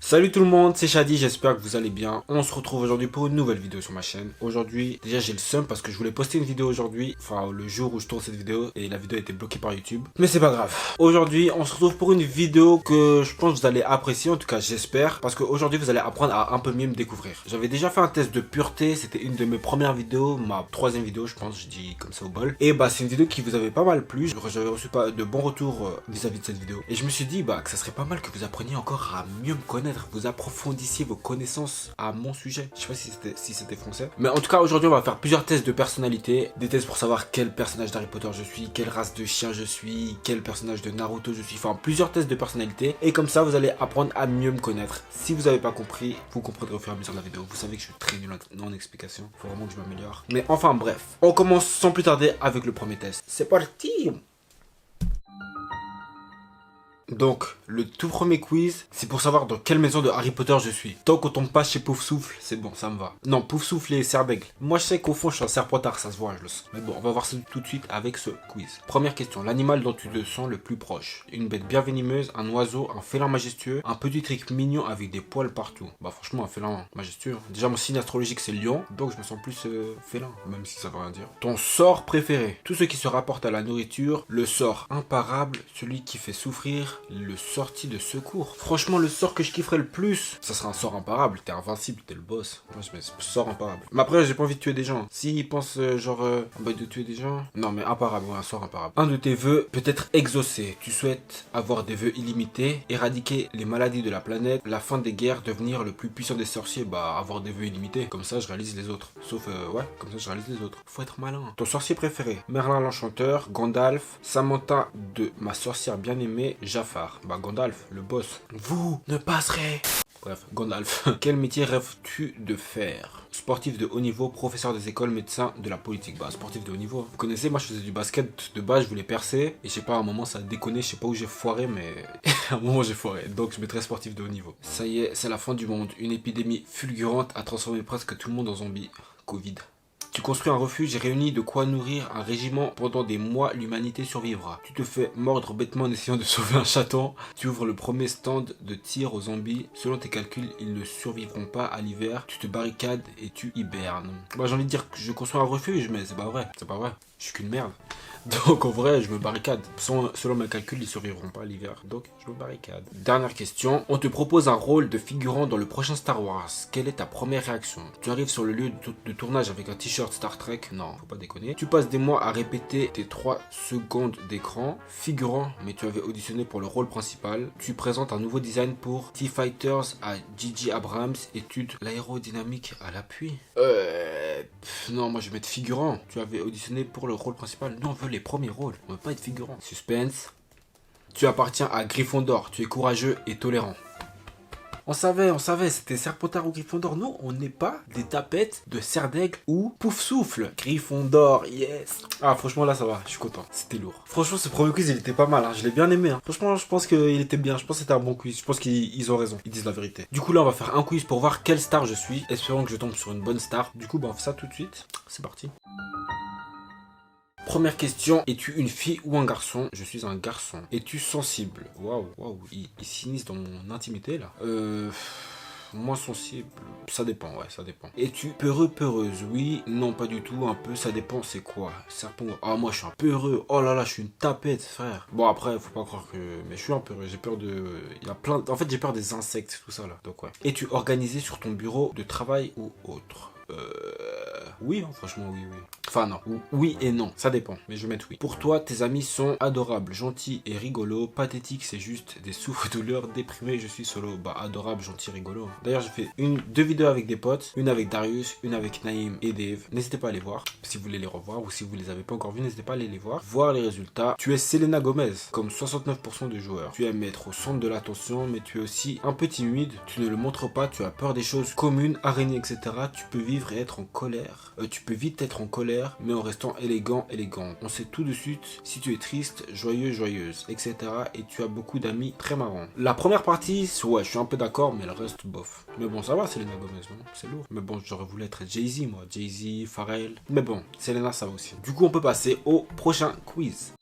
Salut tout le monde, c'est Shadi, j'espère que vous allez bien. On se retrouve aujourd'hui pour une nouvelle vidéo sur ma chaîne. Aujourd'hui, déjà j'ai le seum parce que je voulais poster une vidéo aujourd'hui, enfin le jour où je tourne cette vidéo, et la vidéo a été bloquée par YouTube. Mais c'est pas grave. Aujourd'hui, on se retrouve pour une vidéo que je pense que vous allez apprécier, en tout cas j'espère, parce qu'aujourd'hui vous allez apprendre à un peu mieux me découvrir. J'avais déjà fait un test de pureté, c'était une de mes premières vidéos, ma troisième vidéo je pense, je dis comme ça au bol. Et bah c'est une vidéo qui vous avait pas mal plu, j'avais reçu pas de bons retours vis-à-vis de cette vidéo. Et je me suis dit bah que ça serait pas mal que vous appreniez encore à mieux me connaître, vous approfondissiez vos connaissances à mon sujet. Je sais pas si c'était français. Mais en tout cas, aujourd'hui, on va faire plusieurs tests de personnalité. Des tests pour savoir quel personnage d'Harry Potter je suis, quelle race de chien je suis, quel personnage de Naruto je suis. Enfin, plusieurs tests de personnalité. Et comme ça, vous allez apprendre à mieux me connaître. Si vous n'avez pas compris, vous comprendrez au fur et à mesure de la vidéo. Vous savez que je suis très nul en explication. Faut vraiment que je m'améliore. Mais enfin, bref. On commence sans plus tarder avec le premier test. C'est parti! Donc, le tout premier quiz, c'est pour savoir dans quelle maison de Harry Potter je suis. Tant qu'on tombe pas chez Poufsouffle, c'est bon, ça me va. Non, Poufsouffle et Serpentard. Moi, je sais qu'au fond, je suis un Serpentard, ça se voit, je le sens. Mais bon, on va voir ça tout de suite avec ce quiz. Première question, l'animal dont tu te sens le plus proche. Une bête bien venimeuse, un oiseau, un félin majestueux, un petit trick mignon avec des poils partout. Bah franchement, un félin majestueux. Déjà, mon signe astrologique, c'est lion, donc je me sens plus félin, même si ça veut rien dire. Ton sort préféré. Tout ce qui se rapporte à la nourriture, le sort imparable, celui qui fait souffrir, le sorti de secours. Franchement, le sort que je kifferais le plus, ça serait un sort imparable. T'es invincible, t'es le boss. Moi, je mets sort imparable. Mais après, j'ai pas envie de tuer des gens. S'ils pensent de tuer des gens, non, mais imparable, ouais, un sort imparable. Un de tes vœux peut être exaucé. Tu souhaites avoir des vœux illimités, éradiquer les maladies de la planète, la fin des guerres, devenir le plus puissant des sorciers. Bah, avoir des vœux illimités. Comme ça, je réalise les autres. Sauf, ouais, comme ça, je réalise les autres. Faut être malin. Ton sorcier préféré, Merlin l'Enchanteur, Gandalf, Samantha de ma sorcière bien-aimée, Jafar. Bah Gandalf, le boss. Vous ne passerez. Bref, Gandalf. Quel métier rêves-tu de faire? Sportif de haut niveau, professeur des écoles, médecin de la politique. Bah sportif de haut niveau. Vous connaissez, moi je faisais du basket de base, je voulais percer. Et je sais pas, à un moment ça a déconné, je sais pas où j'ai foiré, mais à un moment j'ai foiré. Donc je mettrais sportif de haut niveau. Ça y est, c'est la fin du monde. Une épidémie fulgurante a transformé presque tout le monde en zombie. Covid. Tu construis un refuge et réunis de quoi nourrir un régiment. Pendant des mois, l'humanité survivra. Tu te fais mordre bêtement en essayant de sauver un chaton. Tu ouvres le premier stand de tir aux zombies. Selon tes calculs, ils ne survivront pas à l'hiver. Tu te barricades et tu hibernes. Bah, j'ai envie de dire que je construis un refuge, mais c'est pas vrai. C'est pas vrai. Je suis qu'une merde. Donc en vrai, je me barricade. Selon mes calculs, ils survivront pas à l'hiver. Donc je me barricade. Dernière question. On te propose un rôle de figurant dans le prochain Star Wars. Quelle est ta première réaction? Tu arrives sur le lieu de tournage avec un t-shirt Star Trek. Non, faut pas déconner. Tu passes des mois à répéter tes 3 secondes d'écran. Figurant, mais tu avais auditionné pour le rôle principal. Tu présentes un nouveau design pour T-Fighters à J.J. Abrams. Étude l'aérodynamique à l'appui. Non, moi je vais mettre figurant. Tu avais auditionné pour le rôle principal. Nous on veut les premiers rôles, on veut pas être figurant. Suspense. Tu appartiens à Gryffondor, tu es courageux et tolérant. On savait, c'était Serpentard ou Gryffondor. Nous, on n'est pas des tapettes de Serdaigle ou Poufsouffle. Gryffondor, yes. Ah, franchement, là, ça va, je suis content. C'était lourd. Franchement, ce premier quiz, il était pas mal, hein. Je l'ai bien aimé, hein. Franchement, je pense qu'il était bien. Je pense que c'était un bon quiz. Je pense qu'ils ont raison. Ils disent la vérité. Du coup, là, on va faire un quiz pour voir quelle star je suis. Espérons que je tombe sur une bonne star. Du coup, bah, on fait ça tout de suite. C'est parti. Première question, es-tu une fille ou un garçon? Je suis un garçon. Es-tu sensible? Waouh, il s'immisce dans mon intimité là. Moins sensible, ça dépend, ouais, ça dépend. Es-tu peureux, peureuse? Oui, non, pas du tout, un peu, ça dépend, c'est quoi? Serpent, ah, moi je suis un peureux, oh là là, je suis une tapette, frère. Bon, après, faut pas croire que. Mais je suis un peureux, j'ai peur de. Il y a plein. En fait, j'ai peur des insectes, tout ça là, donc ouais. Es-tu organisé sur ton bureau de travail ou autre? Oui, hein, franchement, oui. Enfin, non. Oui et non, ça dépend, mais je vais mettre oui. Pour toi, tes amis sont adorables, gentils et rigolos. Pathétiques, c'est juste des souffres-douleurs. Déprimés, je suis solo. Bah, adorable, gentil, rigolo. D'ailleurs, j'ai fait deux vidéos avec des potes. Une avec Darius, une avec Naïm et Dave. N'hésitez pas à les voir si vous voulez les revoir ou si vous les avez pas encore vus, n'hésitez pas à aller les voir. Voir les résultats. Tu es Selena Gomez, comme 69% des joueurs. Tu aimes être au centre de l'attention, mais tu es aussi un peu timide. Tu ne le montres pas, tu as peur des choses communes, araignées, etc. Tu peux vivre et être en colère. Tu peux vite être en colère, mais en restant élégant. On sait tout de suite si tu es triste, joyeux, joyeuse, etc. Et tu as beaucoup d'amis très marrants. La première partie, ouais, je suis un peu d'accord, mais le reste, bof. Mais bon, ça va, Selena Gomez, non? C'est lourd. Mais bon, j'aurais voulu être Jay-Z, moi. Jay-Z, Pharrell. Mais bon, Selena, ça va aussi. Du coup, on peut passer au prochain quiz.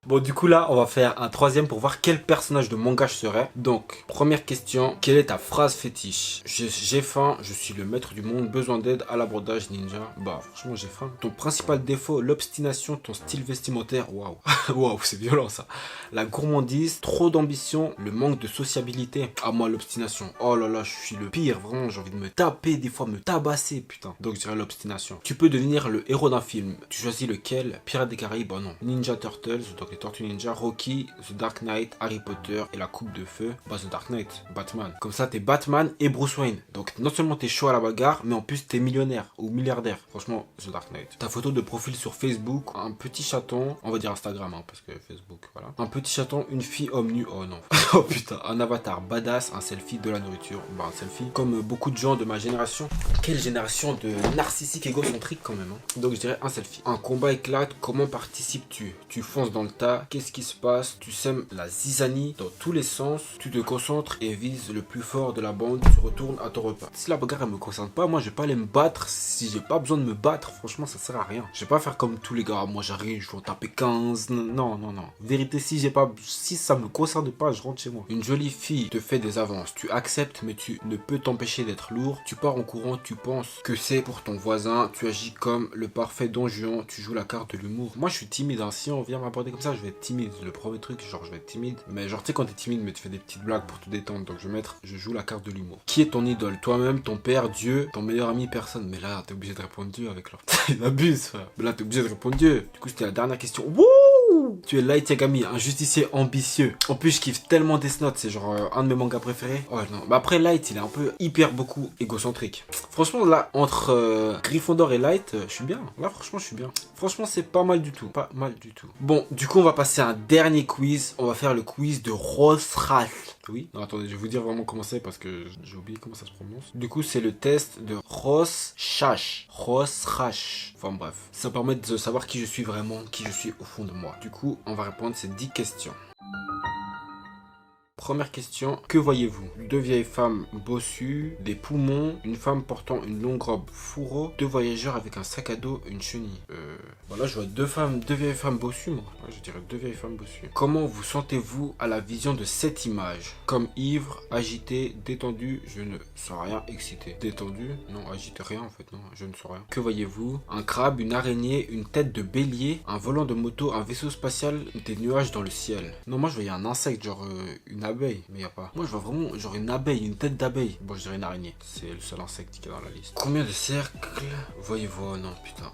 Bon, du coup, là, on va faire un troisième pour voir quel personnage de manga je serais. Donc, première question, quelle est ta phrase fétiche? J'ai faim, je suis le maître du monde, besoin d'aide à l'abordage ninja. Bah, franchement, j'ai faim. Ton principal défaut, l'obstination, ton style vestimentaire. Waouh, waouh, c'est violent ça. La gourmandise, trop d'ambition, le manque de sociabilité. Ah, moi, l'obstination. Oh là là, je suis le pire, vraiment, j'ai envie de me taper, des fois me tabasser, putain. Donc, je dirais l'obstination. Tu peux devenir le héros d'un film. Tu choisis lequel? Pirates des Caraïbes, oh non. Ninja Turtles, donc les Tortues Ninja, Rocky, The Dark Knight, Harry Potter et la Coupe de Feu. Bah, The Dark Knight, Batman. Comme ça, t'es Batman et Bruce Wayne. Donc, non seulement t'es chaud à la bagarre, mais en plus, t'es millionnaire ou milliardaire. Franchement, The Dark Knight. Ta photo de profil sur Facebook, un petit chaton, on va dire Instagram, hein, parce que Facebook, voilà. Un petit chaton, une fille homme nu, oh non. Oh putain, un avatar badass, un selfie, de la nourriture. Bah, un selfie, comme beaucoup de gens de ma génération. Quelle génération de narcissiques égocentriques quand même, hein. Donc, je dirais un selfie. Un combat éclate, comment participes-tu? Tu fonces dans le tas, qu'est-ce qui se passe? Tu sèmes la zizanie dans tous les sens, tu te concentres et vises le plus fort de la bande, tu retournes à ton repas. Si la bagarre elle me concerne pas, moi je vais pas aller me battre si j'ai pas besoin de me battre, franchement ça sert à rien. Je vais pas faire comme tous les gars, moi j'arrive, je vais en taper 15, non, non, non. Vérité, si ça me concerne pas, je rentre chez moi. Une jolie fille te fait des avances, tu acceptes mais tu ne peux t'empêcher d'être lourd, tu pars en courant, tu penses que c'est pour ton voisin, tu agis comme le parfait Don Juan, tu joues la carte de l'humour. Moi je suis timide, hein. Si on vient m'aborder comme ça, je vais être timide. Le premier truc, genre je vais être timide. Mais genre tu sais quand t'es timide, mais tu fais des petites blagues pour te détendre. Donc je joue la carte de l'humour. Qui est ton idole? Toi-même, ton père, Dieu, ton meilleur ami, personne. Mais là, t'es obligé de répondre Dieu avec leur... Ils abusent, frère. Mais là, t'es obligé de répondre Dieu. Du coup, c'était la dernière question. Wouh! Tu es Light Yagami, un justicier ambitieux. En plus, je kiffe tellement Death Note, c'est genre un de mes mangas préférés. Oh non. Mais après, Light, il est un peu hyper beaucoup égocentrique. Franchement, là, entre Gryffondor et Light, je suis bien. Là, franchement, je suis bien. Franchement, c'est pas mal du tout. Pas mal du tout. Bon, du coup, on va passer à un dernier quiz. On va faire le quiz de Rorschach. Oui. Non, attendez, je vais vous dire vraiment comment c'est parce que j'ai oublié comment ça se prononce. Du coup, c'est le test de Rorschach. Rorschach. Enfin bref. Ça permet de savoir qui je suis vraiment, qui je suis au fond de moi. Du coup, on va répondre à ces 10 questions. Première question, que voyez-vous? Deux vieilles femmes bossues, des poumons, une femme portant une longue robe fourreau, deux voyageurs avec un sac à dos, une chenille. Voilà, je vois deux vieilles femmes bossues, moi. Ouais, je dirais deux vieilles femmes bossues. Comment vous sentez-vous à la vision de cette image? Comme ivre, agité, détendu, je ne sens rien, excité. Détendu? Non, agité, rien en fait, non, je ne sens rien. Que voyez-vous? Un crabe, une araignée, une tête de bélier, un volant de moto, un vaisseau spatial, des nuages dans le ciel. Non, moi je voyais un insecte, genre une abeille, mais y a pas. Moi je vois vraiment genre une abeille, une tête d'abeille. Bon, je dirais une araignée. C'est le seul insecte qui est dans la liste. Combien de cercles voyez-vous? Oh non, putain.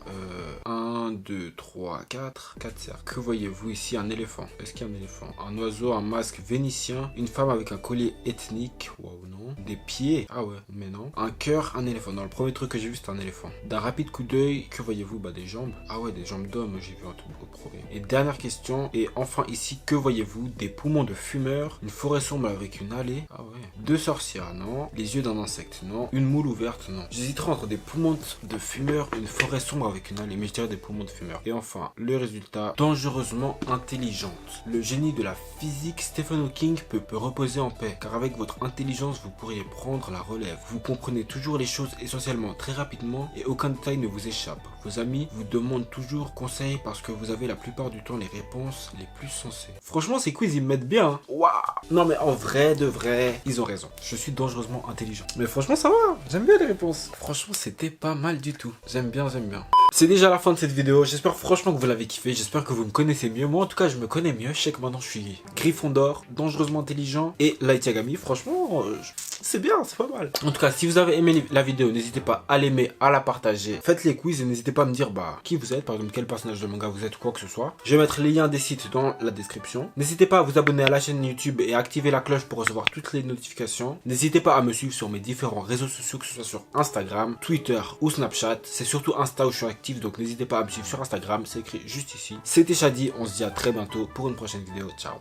1, 2, 3, 4. 4 cercles. Que voyez-vous ici? Un éléphant. Est-ce qu'il y a un éléphant? Un oiseau, un masque vénitien, une femme avec un collier ethnique. Waouh, non. Des pieds. Ah ouais, mais non. Un cœur, un éléphant. Non, le premier truc que j'ai vu, c'était un éléphant. D'un rapide coup d'œil, que voyez-vous? Bah, des jambes. Ah ouais, des jambes d'homme. J'ai vu un truc au progrès. Et dernière question. Et enfin, ici, que voyez-vous? Des poumons de fumeurs, une forêt sombre avec une allée. Ah ouais. Deux sorcières, non. Les yeux d'un insecte, non. Une moule ouverte, non. J'hésiterais entre des poumons de fumeurs, une forêt sombre avec une allée, mais je dirais des poumons de fumeurs. Et enfin, le résultat, dangereusement intelligente. Le génie de la physique, Stephen Hawking peut reposer en paix, car avec votre intelligence, vous pourriez prendre la relève. Vous comprenez toujours les choses essentiellement très rapidement et aucun détail ne vous échappe. Vos amis vous demandent toujours conseil parce que vous avez la plupart du temps les réponses les plus sensées. Franchement, ces quiz, ils me mettent bien. Waouh! Non, mais en vrai, de vrai, ils ont raison. Je suis dangereusement intelligent. Mais franchement, ça va. J'aime bien les réponses. Franchement, c'était pas mal du tout. J'aime bien, j'aime bien. C'est déjà la fin de cette vidéo. J'espère franchement que vous l'avez kiffé. J'espère que vous me connaissez mieux. Moi, en tout cas, je me connais mieux. Je sais que maintenant, je suis Gryffondor, dangereusement intelligent et Light Yagami. Franchement, c'est bien, c'est pas mal. En tout cas, si vous avez aimé la vidéo, n'hésitez pas à l'aimer, à la partager. Faites les quiz et n'hésitez pas à me dire qui vous êtes, par exemple quel personnage de manga vous êtes ou quoi que ce soit. Je vais mettre les liens des sites dans la description. N'hésitez pas à vous abonner à la chaîne YouTube et à activer la cloche pour recevoir toutes les notifications. N'hésitez pas à me suivre sur mes différents réseaux sociaux, que ce soit sur Instagram, Twitter ou Snapchat. C'est surtout Insta où je suis actif, donc n'hésitez pas à me suivre sur Instagram, c'est écrit juste ici. C'était Shadi, on se dit à très bientôt pour une prochaine vidéo. Ciao.